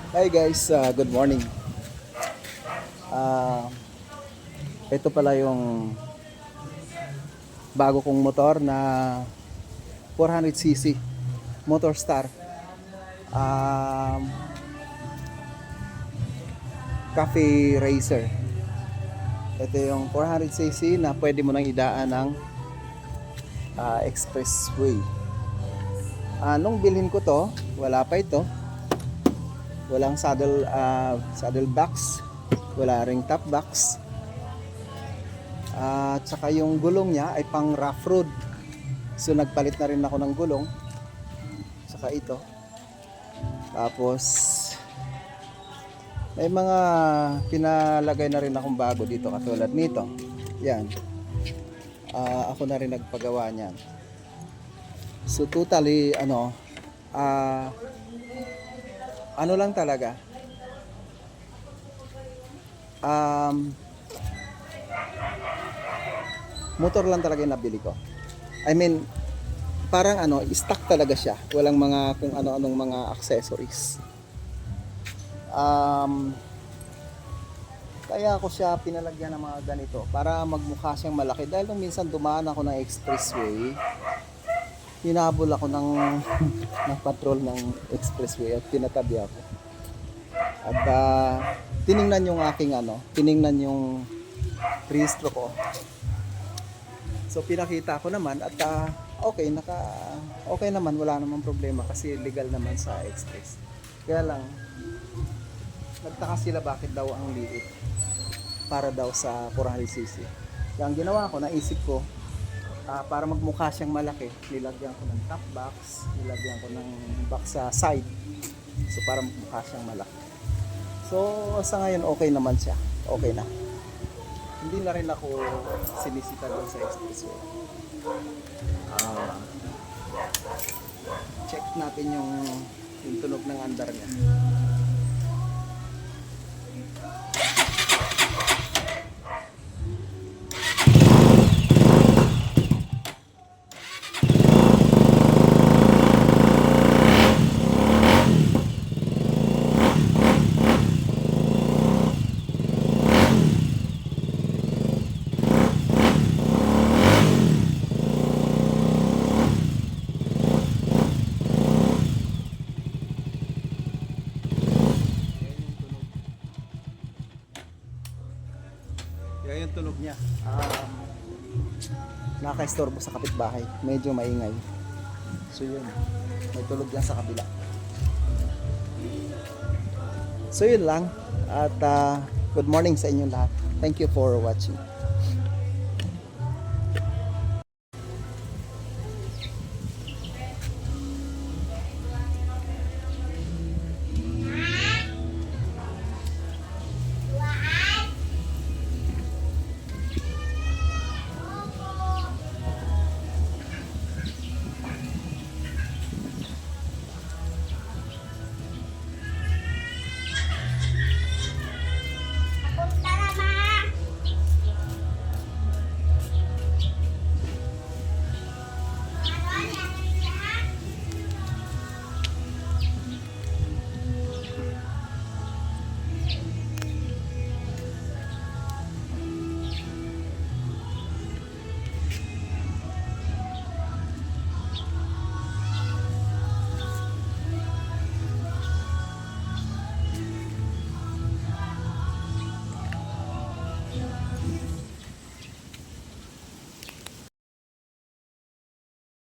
Hi guys, good morning. Ah, ito pala yung bago kong motor na 400cc Motor Star. Um, Cafe Racer. Ito yung 400cc na pwede mo nang idaan ng expressway. Nung bilhin ko to, wala pa ito. Walang saddle box, wala ring top box. At saka yung gulong niya ay pang rough road. So nagpalit na rin ako ng gulong. Saka ito. Tapos may mga pinalagay na rin akong bago dito katulad nito. Yan. Ako na rin nagpagawa niyan. So totally ano lang talaga. Motor lang talaga yung nabili ko. I mean, parang stock talaga siya. Walang mga kung ano-anong mga accessories. Kaya ako siya pinalagyan ng mga ganito para magmukha siyang malaki. Dahil nung minsan dumaan ako ng expressway, hinabol ako ng, ng patrol ng expressway at tinatabi ako. At tiningnan yung tiningnan yung rehistro ko. So pinakita ko naman at okay naman, wala namang problema kasi legal naman sa express. Kaya lang nagtaka sila bakit daw ang liit para daw sa 400cc. Kaya ang ginawa ko, naisip ko para magmukha siyang malaki, nilagyan ko ng top box, nilagyan ko ng box sa side. So para magmukha siyang malaki. So sa ngayon okay naman siya. Okay na. Hindi na rin ako sinisita doon sa expressway. Check natin yung tunog ng andar niya. Yan yung tunog niya. Nakaka-istorbo sa kapitbahay. Medyo maingay. So yun. May tulog yan sa kabila. So yun lang. At good morning sa inyo lahat. Thank you for watching.